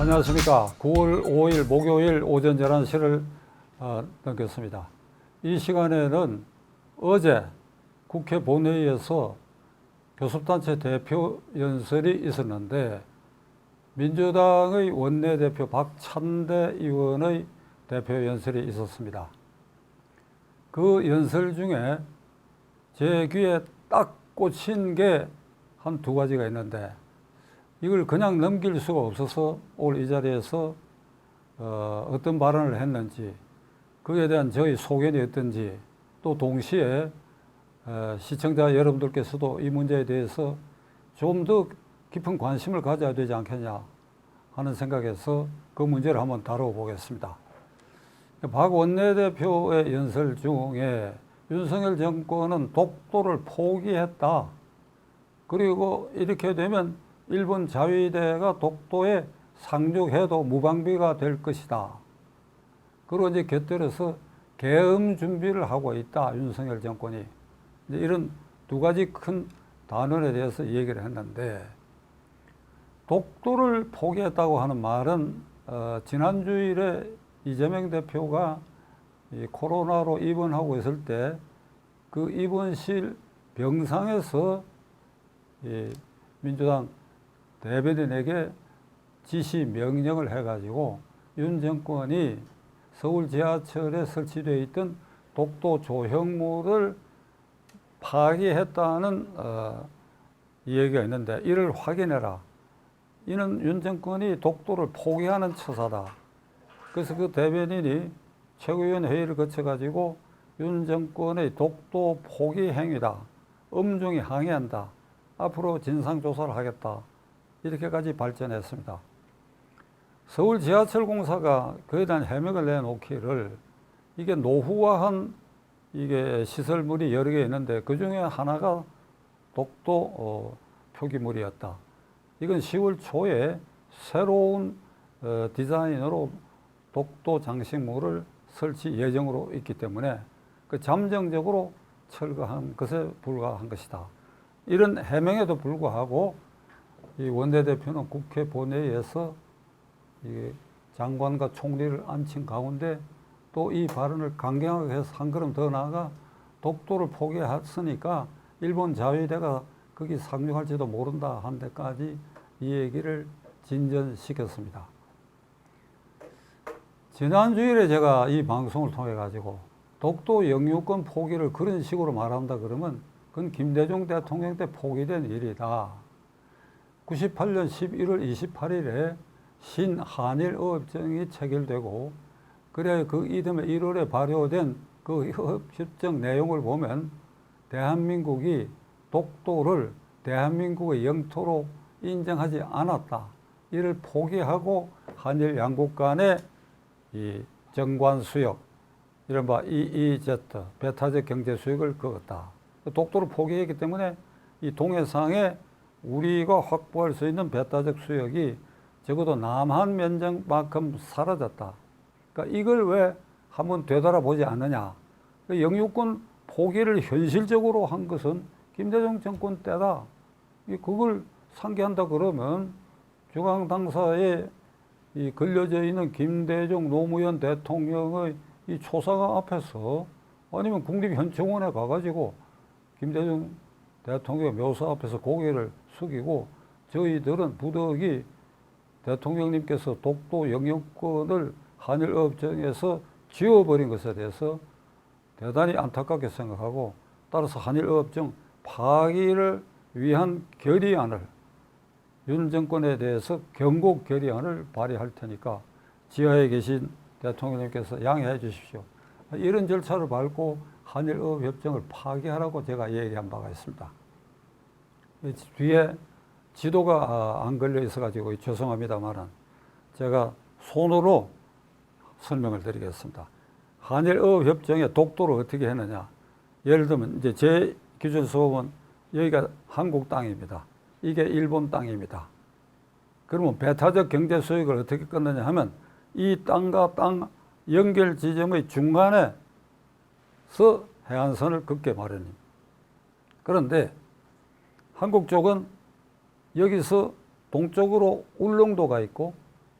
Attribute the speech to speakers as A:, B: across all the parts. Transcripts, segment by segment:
A: 안녕하십니까. 9월 5일 목요일 오전 11시를 넘겼습니다. 이 시간에는 어제 국회 본회의에서 교섭단체 대표 연설이 있었는데 민주당의 원내대표 박찬대 의원의 대표 연설이 있었습니다. 그 연설 중에 제 귀에 딱 꽂힌 게 한 두 가지가 있는데 이걸 그냥 넘길 수가 없어서 오늘 이 자리에서 어떤 발언을 했는지 그에 대한 저희 소견이 어떤지 또 동시에 시청자 여러분들께서도 이 문제에 대해서 좀 더 깊은 관심을 가져야 되지 않겠냐 하는 생각에서 그 문제를 한번 다뤄보겠습니다. 박 원내대표의 연설 중에 윤석열 정권은 독도를 포기했다. 그리고 이렇게 되면 일본 자위대가 독도에 상륙해도 무방비가 될 것이다. 그리고 이제 곁들여서 계엄 준비를 하고 있다. 윤석열 정권이. 이제 이런 두 가지 큰 단언에 대해서 얘기를 했는데 독도를 포기했다고 하는 말은 지난 주일에 이재명 대표가 이 코로나로 입원하고 있을 때 그 입원실 병상에서 이 민주당 대변인에게 지시 명령을 해가지고 윤 정권이 서울 지하철에 설치되어 있던 독도 조형물을 파기했다는 얘기가 있는데 이를 확인해라. 이는 윤 정권이 독도를 포기하는 처사다. 그래서 그 대변인이 최고위원 회의를 거쳐가지고 윤 정권의 독도 포기 행위다. 엄중히 항의한다. 앞으로 진상조사를 하겠다. 이렇게까지 발전했습니다. 서울 지하철 공사가 그에 대한 해명을 내놓기를 이게 노후화한 이게 시설물이 여러 개 있는데 그 중에 하나가 독도 표기물이었다. 이건 10월 초에 새로운 디자인으로 독도 장식물을 설치 예정으로 있기 때문에 그 잠정적으로 철거한 것에 불과한 것이다. 이런 해명에도 불구하고 이 원내대표는 국회 본회의에서 이 장관과 총리를 앉힌 가운데 또 이 발언을 강경하게 해서 한 걸음 더 나아가 독도를 포기했으니까 일본 자위대가 거기 상륙할지도 모른다 한 데까지 이 얘기를 진전시켰습니다. 지난 주일에 제가 이 방송을 통해 가지고 독도 영유권 포기를 그런 식으로 말한다 그러면 그건 김대중 대통령 때 포기된 일이다. 98년 11월 28일에 신한일어업정이 체결되고 그래 그 이듬해 1월에 발효된 그 협정 내용을 보면 대한민국이 독도를 대한민국의 영토로 인정하지 않았다. 이를 포기하고 한일 양국 간의 이 정관 수역, 이른바 EEZ, 배타적 경제 수역을 그었다. 독도를 포기했기 때문에 이 동해상에 우리가 확보할 수 있는 배타적 수역이 적어도 남한 면적만큼 사라졌다. 그러니까 이걸 왜 한번 되돌아보지 않느냐. 영유권 포기를 현실적으로 한 것은 김대중 정권 때다. 그걸 상기한다 그러면 중앙당사에 이 걸려져 있는 김대중 노무현 대통령의 이 초상화 앞에서 아니면 국립현충원에 가가지고 김대중 대통령 묘사 앞에서 고개를 숙이고 저희들은 부득이 대통령님께서 독도 영유권을 한일어업정에서 지워버린 것에 대해서 대단히 안타깝게 생각하고 따라서 한일어업정 파기를 위한 결의안을 윤 정권에 대해서 경고 결의안을 발의할 테니까 지하에 계신 대통령님께서 양해해 주십시오. 이런 절차를 밟고 한일어업협정을 파기하라고 제가 얘기한 바가 있습니다. 뒤에 지도가 안 걸려 있어가지고 죄송합니다만 제가 손으로 설명을 드리겠습니다. 한일어업협정의 독도를 어떻게 했느냐. 예를 들면 이제 제 기준에서 보면 여기가 한국 땅입니다. 이게 일본 땅입니다. 그러면 배타적 경제 수역을 어떻게 끊느냐 하면 이 땅과 땅 연결 지점의 중간에서 해안선을 긋게 마련입니다. 그런데 한국 쪽은 여기서 동쪽으로 울릉도가 있고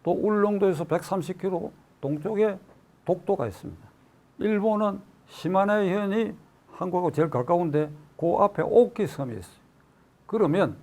A: 또 울릉도에서 130km 동쪽에 독도가 있습니다. 일본은 시마네현이 한국하고 제일 가까운데 그 앞에 오키섬이 있어요. 그러면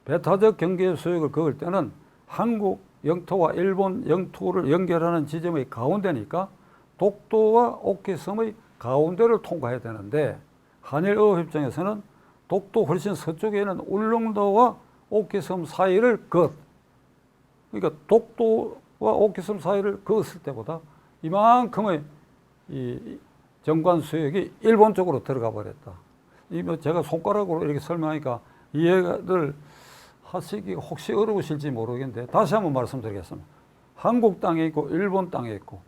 A: 배타적 경계 수역을 그을 때는 한국 영토와 일본 영토를 연결하는 지점의 가운데니까 독도와 오키섬의 가운데를 통과해야 되는데 한일어업협정에서는 독도 훨씬 서쪽에 있는 울릉도와 오키섬 사이를 그러니까 독도와 오키섬 사이를 그었을 때보다 이만큼의 이 정관 수역이 일본 쪽으로 들어가 버렸다. 뭐 제가 손가락으로 이렇게 설명하니까 이해들 하시기 혹시 어려우실지 모르겠는데 다시 한번 말씀드리겠습니다. 한국 땅에 있고 일본 땅에 있고,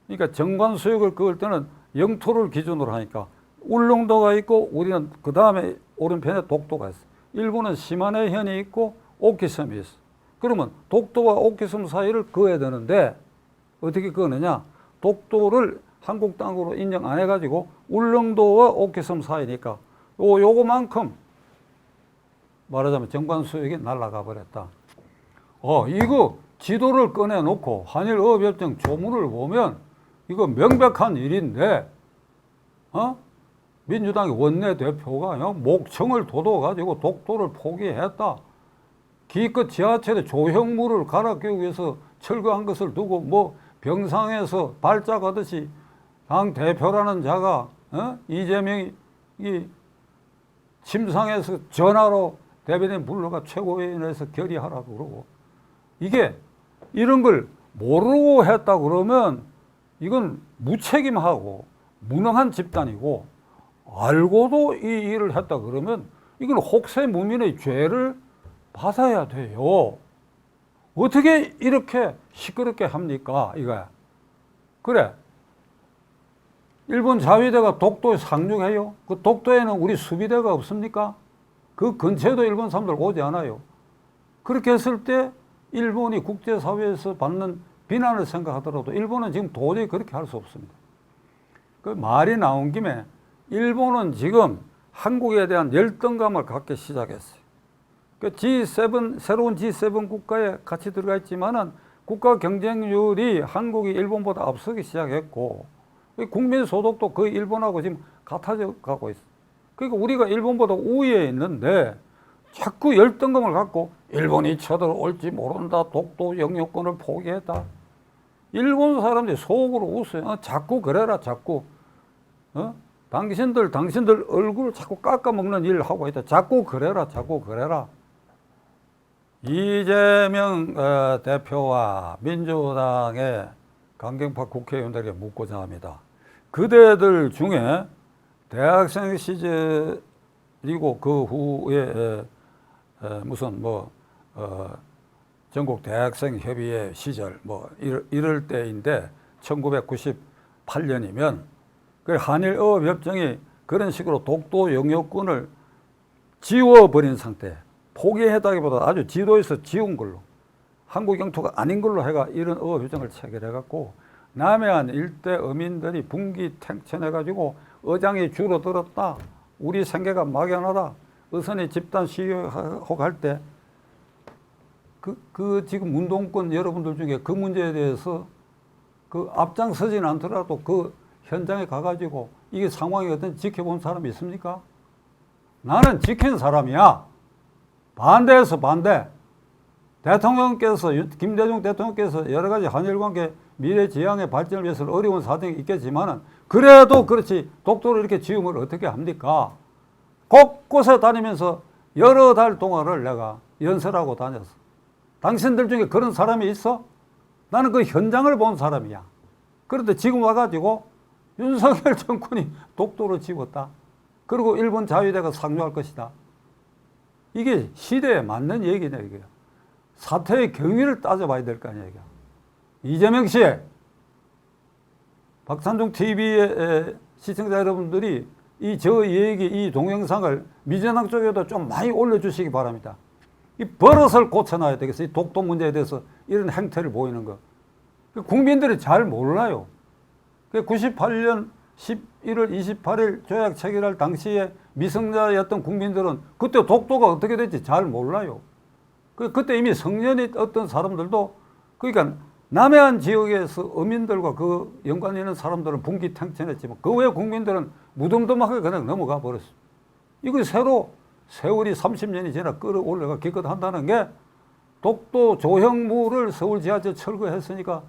A: 그러니까 정관 수역을 그을 때는 영토를 기준으로 하니까 울릉도가 있고 우리는 그 다음에 오른편에 독도가 있어. 일본은 시마네현이 있고 오키섬이 있어. 그러면 독도와 오키섬 사이를 그어야 되는데 어떻게 그느냐? 독도를 한국 땅으로 인정 안 해가지고 울릉도와 오키섬 사이니까 요거만큼 말하자면 정관 수역이 날아가 버렸다. 이거 지도를 꺼내놓고 한일어업협정 조문을 보면 이거 명백한 일인데, 민주당의 원내대표가 목청을 돋워가지고 독도를 포기했다. 기껏 지하철에 조형물을 갈아 끼우기 위해서 철거한 것을 두고 뭐 병상에서 발작하듯이 당 대표라는 자가 이재명이 침상에서 전화로 대변인 불러가 최고위원회에서 결의하라고 그러고, 이게 이런 걸 모르고 했다 그러면 이건 무책임하고 무능한 집단이고, 알고도 이 일을 했다 그러면 이건 혹세무민의 죄를 받아야 돼요. 어떻게 이렇게 시끄럽게 합니까? 이거야. 그래. 일본 자위대가 독도에 상륙해요. 그 독도에는 우리 수비대가 없습니까? 그 근처에도 일본 사람들 오지 않아요. 그렇게 했을 때 일본이 국제사회에서 받는 비난을 생각하더라도 일본은 지금 도저히 그렇게 할 수 없습니다. 그 말이 나온 김에 일본은 지금 한국에 대한 열등감을 갖기 시작했어요. 그 G7, 새로운 G7 국가에 같이 들어가 있지만은 국가 경쟁률이 한국이 일본보다 앞서기 시작했고, 국민 소득도 거의 일본하고 지금 같아져 가고 있어요. 그러니까 우리가 일본보다 우위에 있는데 자꾸 열등감을 갖고 일본이 쳐들어올지 모른다, 독도 영유권을 포기했다. 일본 사람들이 속으로 웃어요. 자꾸 그래라, 자꾸. 당신들 얼굴 자꾸 깎아먹는 일을 하고 있다. 자꾸 그래라, 자꾸 그래라. 이재명 대표와 민주당의 강경파 국회의원들에게 묻고자 합니다. 그대들 중에 대학생 시절이고 그 후에 무슨 전국 대학생 협의회 시절 이럴 때인데 1998년이면 그 한일어업협정이 그런 식으로 독도 영유권을 지워버린 상태, 포기했다기보다 아주 지도에서 지운 걸로, 한국 영토가 아닌 걸로 해가 이런 어업협정을 체결해갖고 남해안 일대 어민들이 분기탱천해가지고 어장이 줄어들었다, 우리 생계가 막연하다, 어선이 집단 시위하고 갈 때 그 지금 운동권 여러분들 중에 그 문제에 대해서 그 앞장서지는 않더라도 그 현장에 가가지고 이게 상황이 어떤지 지켜본 사람이 있습니까? 나는 지킨 사람이야. 반대해서 반대. 대통령께서, 김대중 대통령께서 여러 가지 한일 관계 미래 지향의 발전을 위해서 어려운 사정이 있겠지만은 그래도 그렇지 독도를 이렇게 지으면 어떻게 합니까? 곳곳에 다니면서 여러 달 동안을 내가 연설하고 다녔어. 당신들 중에 그런 사람이 있어? 나는 그 현장을 본 사람이야. 그런데 지금 와가지고 윤석열 정권이 독도를 지웠다. 그리고 일본 자위대가 상륙할 것이다. 이게 시대에 맞는 얘기네, 이게. 사태의 경위를 따져봐야 될 거 아니야, 이게. 이재명 씨, 박찬종 TV의 시청자 여러분들이 저 얘기, 이 동영상을 민주당 쪽에도 좀 많이 올려주시기 바랍니다. 이 버릇을 고쳐놔야 되겠어요. 이 독도 문제에 대해서 이런 행태를 보이는 거. 국민들이 잘 몰라요. 98년 11월 28일 조약 체결할 당시에 미성자였던 국민들은 그때 독도가 어떻게 됐지 잘 몰라요. 그때 이미 성년이 어떤 사람들도 그러니까 남해안 지역에서 어민들과 그 연관 있는 사람들은 분기탱천했지만 그 외 국민들은 무덤덤하게 그냥 넘어가 버렸어. 이거 새로 세월이 30년이 지나 끌어올려가 기껏한다는 게 독도 조형물을 서울 지하철 철거했으니까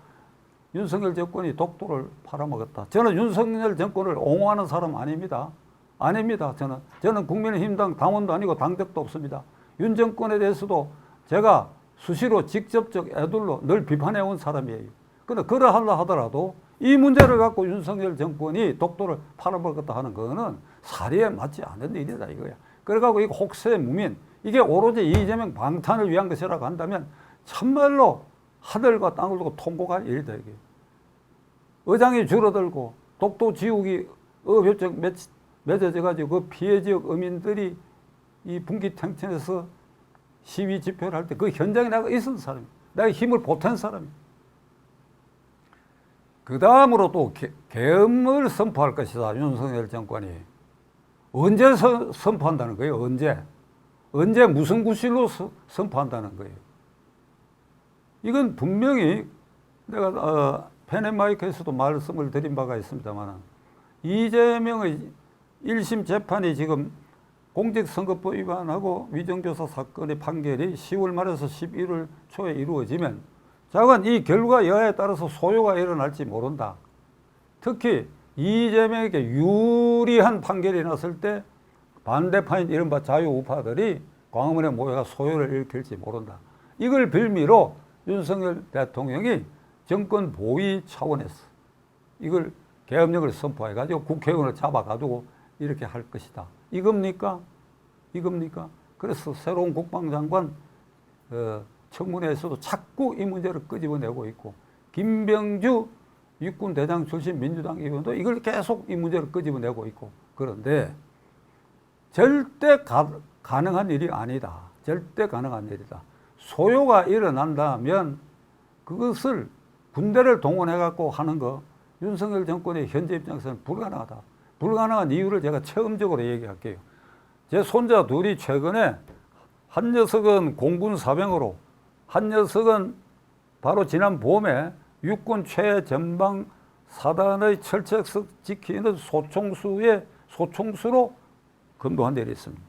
A: 윤석열 정권이 독도를 팔아먹었다. 저는 윤석열 정권을 옹호하는 사람 아닙니다. 아닙니다. 저는 국민의힘당 당원도 아니고 당적도 없습니다. 윤 정권에 대해서도 제가 수시로 직접적 애들로 늘 비판해온 사람이에요. 그런데 그러하려 하더라도 이 문제를 갖고 윤석열 정권이 독도를 팔아먹었다 하는 거는 사리에 맞지 않는 일이다 이거야. 그래가지고 이 혹세무민, 이게 오로지 이재명 방탄을 위한 것이라고 한다면 참말로 하늘과 땅을 두고 통곡할 일이다 이게. 어장이 줄어들고 독도 지옥이 어협정 맺어져가지고 그 피해 지역 어민들이 이 분기탱천에서 시위 집회를 할 때 그 현장에 내가 있었던 사람이야. 내가 힘을 보탠 사람이야. 그 다음으로 또 계엄을 선포할 것이다. 윤석열 정권이. 언제 선포한다는 거예요? 언제 무슨 구실로 선포한다는 거예요? 이건 분명히 내가 펜앤마이크에서도 말씀을 드린 바가 있습니다만 이재명의 1심 재판이 지금 공직선거법 위반하고 위정교사 사건의 판결이 10월 말에서 11월 초에 이루어지면 자관 이 결과 여하에 따라서 소요가 일어날지 모른다. 특히 이재명에게 유리한 판결이 났을 때 반대파인 이른바 자유우파들이 광화문에 모여가 소요를 일으킬지 모른다. 이걸 빌미로 윤석열 대통령이 정권 보위 차원에서 이걸 계엄령을 선포해가지고 국회의원을 잡아가지고 이렇게 할 것이다. 이겁니까? 그래서 새로운 국방장관 청문회에서도 자꾸 이 문제를 끄집어내고 있고 김병주 육군대장 출신 민주당 의원도 이걸 계속 이 문제를 끄집어내고 있고 그런데 절대 가능한 일이 아니다. 절대 가능한 일이다. 소요가 일어난다면 그것을 군대를 동원해갖고 하는 거 윤석열 정권의 현재 입장에서는 불가능하다. 불가능한 이유를 제가 체험적으로 얘기할게요. 제 손자 둘이 최근에 한 녀석은 공군 사병으로 한 녀석은 바로 지난 봄에 육군 최전방 사단의 철책석 지키는 소총수로 근무한 일이 있습니다.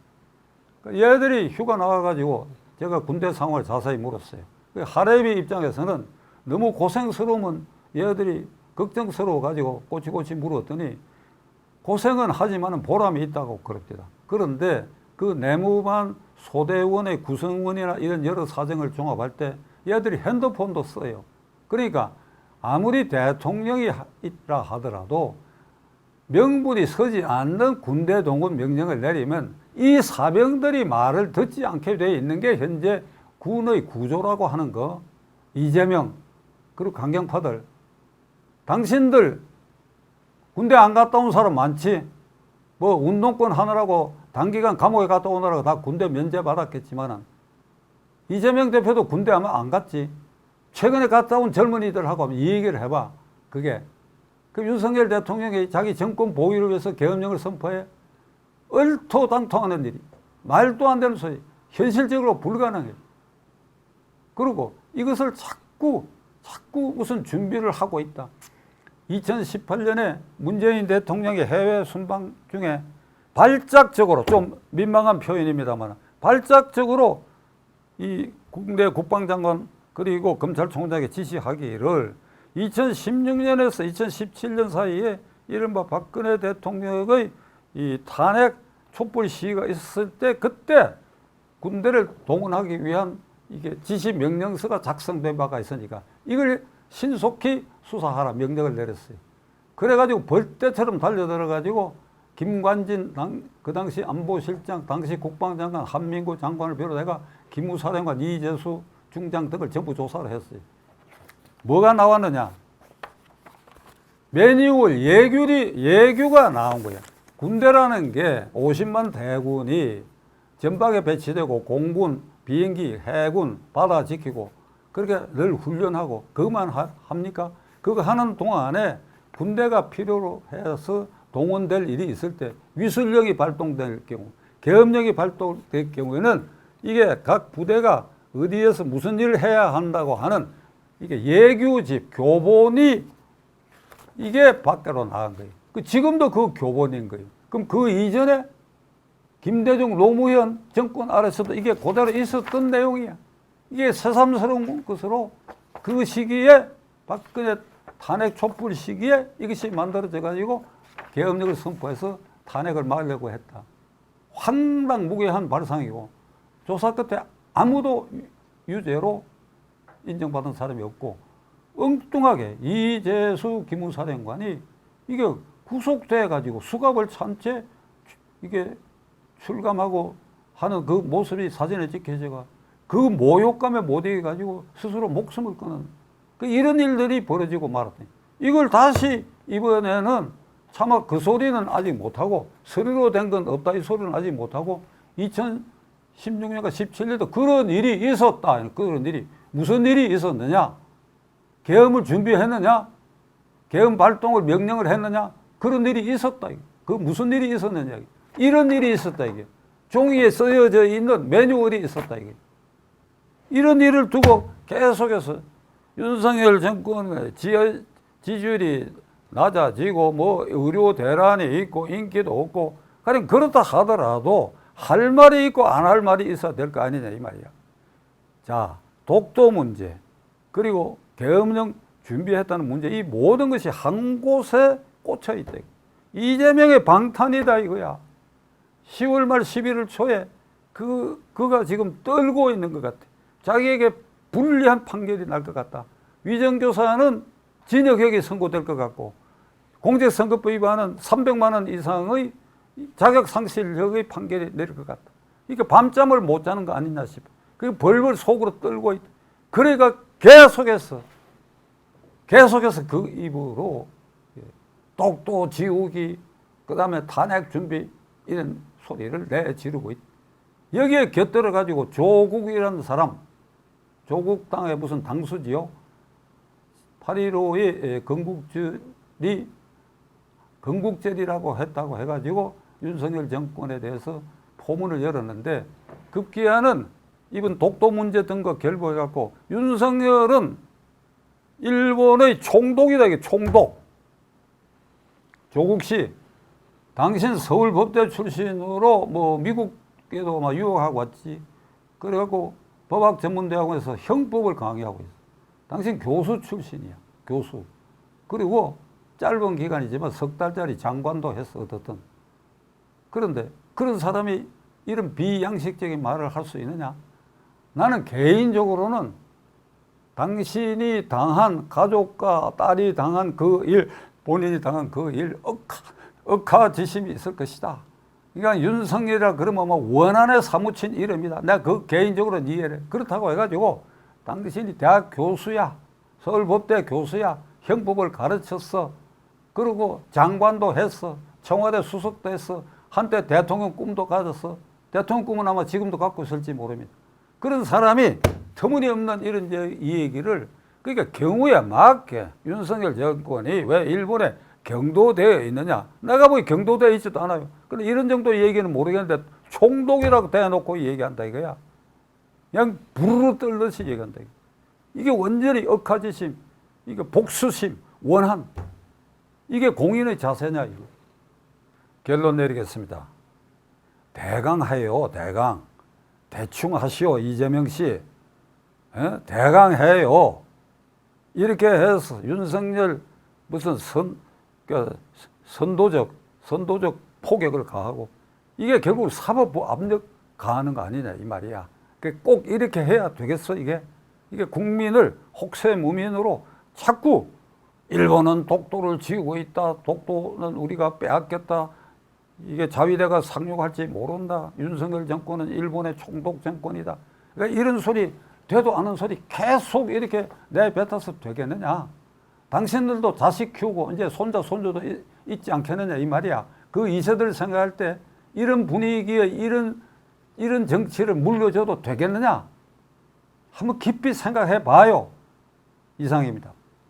A: 얘들이 휴가 나와가지고 제가 군대 상황을 자세히 물었어요. 하레비 입장에서는 너무 고생스러우면 얘들이 걱정스러워가지고 꼬치꼬치 물었더니 고생은 하지만 보람이 있다고 그럽니다. 그런데 그 내무반 소대원의 구성원이나 이런 여러 사정을 종합할 때 얘들이 핸드폰도 써요. 그러니까 아무리 대통령이 있라 하더라도 명분이 서지 않는 군대 동원 명령을 내리면 이 사병들이 말을 듣지 않게 되어 있는 게 현재 군의 구조라고 하는 거. 이재명 그리고 강경파들 당신들 군대 안 갔다 온 사람 많지. 뭐 운동권 하느라고 단기간 감옥에 갔다 오느라고 다 군대 면제 받았겠지만 이재명 대표도 군대 아마 안 갔지. 최근에 갔다 온 젊은이들하고 이 얘기를 해봐. 그게 그 윤석열 대통령이 자기 정권 보위를 위해서 계엄령을 선포해 얼토당통하는 일이 말도 안 되는 소리. 현실적으로 불가능해. 그리고 이것을 자꾸 무슨 준비를 하고 있다. 2018년에 문재인 대통령의 해외 순방 중에 발작적으로 좀 민망한 표현입니다만 발작적으로 이 국내 국방장관 그리고 검찰총장에게 지시하기를 2016년에서 2017년 사이에 이른바 박근혜 대통령의 이 탄핵 촛불 시위가 있었을 때 그때 군대를 동원하기 위한 이게 지시 명령서가 작성된 바가 있으니까 이걸 신속히 수사하라 명령을 내렸어요. 그래가지고 벌떼처럼 달려들어가지고 김관진 그 당시 안보실장, 당시 국방장관 한민구 장관을 비롯해가 기무사령관 이재수 중장 등을 전부 조사를 했어요. 뭐가 나왔느냐? 매뉴얼 예규가 나온 거야. 군대라는 게 50만 대군이 전방에 배치되고 공군, 비행기, 해군, 바다 지키고 그렇게 늘 훈련하고 그것만 합니까? 그거 하는 동안에 군대가 필요로 해서 동원될 일이 있을 때 위술력이 발동될 경우, 계엄령이 발동될 경우에는 이게 각 부대가 어디에서 무슨 일을 해야 한다고 하는 이게 예규집, 교본이 이게 밖으로 나간 거예요. 지금도 그 교본인 거예요. 그럼 그 이전에 김대중 노무현 정권 아래서도 이게 그대로 있었던 내용이야. 이게 새삼스러운 것으로 그 시기에 박근혜 탄핵 촛불 시기에 이것이 만들어져 가지고 계엄령을 선포해서 탄핵을 막으려고 했다. 황당무계한 발상이고 조사 끝에 아무도 유죄로 인정받은 사람이 없고 엉뚱하게 이재수 기무사령관이 이게 구속돼 가지고 수갑을 찬 채 이게 출감하고 하는 그 모습이 사진에 찍혀져가 그 모욕감에 못 이겨 가지고 스스로 목숨을 끊은 이런 일들이 벌어지고 말았더니 이걸 다시 이번에는 차마 그 소리는 아직 못하고 서류로 된 건 없다 이 소리는 아직 못하고 2016년과 17년도 그런 일이 있었다. 그런 일이 무슨 일이 있었느냐? 계엄을 준비했느냐? 계엄 발동을 명령을 했느냐? 그런 일이 있었다. 그 무슨 일이 있었느냐? 이런 일이 있었다. 이게 종이에 쓰여져 있는 매뉴얼이 있었다. 이게 이런 일을 두고 계속해서 윤석열 정권의 지지율이 낮아지고 뭐 의료 대란이 있고 인기도 없고 그냥 그렇다 하더라도 할 말이 있고 안 할 말이 있어야 될 거 아니냐 이 말이야. 자, 독도 문제 그리고 계엄령 준비했다는 문제 이 모든 것이 한 곳에 꽂혀 있다. 이재명의 방탄이다 이거야. 10월 말 11월 초에 그가 지금 떨고 있는 것 같아. 자기에게 불리한 판결이 날 것 같다. 위정교사는 징역형이 선고될 것 같고 공직선거법 위반은 300만 원 이상의 자격상실형의 판결이 내릴 것 같다. 그러니까 밤잠을 못 자는 거 아니냐 싶어. 그 벌벌 속으로 떨고 있다. 그러니까 계속해서 그 입으로 독도 지우기 그 다음에 탄핵 준비 이런 소리를 내지르고 있다. 여기에 곁들여 가지고 조국이라는 사람 조국당의 무슨 당수지요. 8.15의 건국절이라고 했다고 해가지고 윤석열 정권에 대해서 포문을 열었는데 급기야는 이번 독도 문제 등과 결부해갖고 윤석열은 일본의 총독이다. 이게 총독. 조국 씨, 당신 서울법대 출신으로 뭐 미국에도 막 유학하고 왔지. 그래갖고 법학전문대학원에서 형법을 강의하고 있어. 당신 교수 출신이야. 교수. 그리고 짧은 기간이지만 석 달짜리 장관도 했어. 어떻든. 그런데 그런 사람이 이런 비양식적인 말을 할 수 있느냐? 나는 개인적으로는 당신이 당한 가족과 딸이 당한 그 일, 본인이 당한 그 일 억하지심이 있을 것이다. 그러니까 윤석열이라 그러면 뭐 원한에 사무친 이름이다. 내가 그 개인적으로는 이해를 해. 그렇다고 해가지고 당신이 대학 교수야. 서울법대 교수야. 형법을 가르쳤어. 그리고 장관도 했어. 청와대 수석도 했어. 한때 대통령 꿈도 가졌어. 대통령 꿈은 아마 지금도 갖고 있을지 모릅니다. 그런 사람이 터무니없는 이런 이 얘기를 그러니까 경우에 맞게 윤석열 정권이 왜 일본에 경도되어 있느냐. 내가 보기 경도되어 있지도 않아요. 그런데 이런 정도 얘기는 모르겠는데 총독이라고 대놓고 얘기한다 이거야. 그냥 부르르 떨듯이 얘기한다. 이게 완전히 억하지심, 이게 복수심, 원한. 이게 공인의 자세냐 이거. 결론 내리겠습니다. 대강해요. 대강. 대충 하시오. 이재명 씨. 대강해요. 이렇게 해서 윤석열 무슨 선도적 포격을 가하고 이게 결국 사법부 압력 가하는 거 아니냐 이 말이야. 꼭 이렇게 해야 되겠어 이게 국민을 혹세무민으로 자꾸 일본은 독도를 지우고 있다. 독도는 우리가 빼앗겼다. 이게 자위대가 상륙할지 모른다. 윤석열 정권은 일본의 총독 정권이다. 그러니까 이런 소리 되도 않은 소리 계속 이렇게 내뱉어서 되겠느냐. 당신들도 자식 키우고 이제 손자 손주도 있지 않겠느냐 이 말이야. 그 2세들 생각할 때 이런 분위기에 이런 정치를 물려줘도 되겠느냐. 한번 깊이 생각해 봐요. 이상입니다.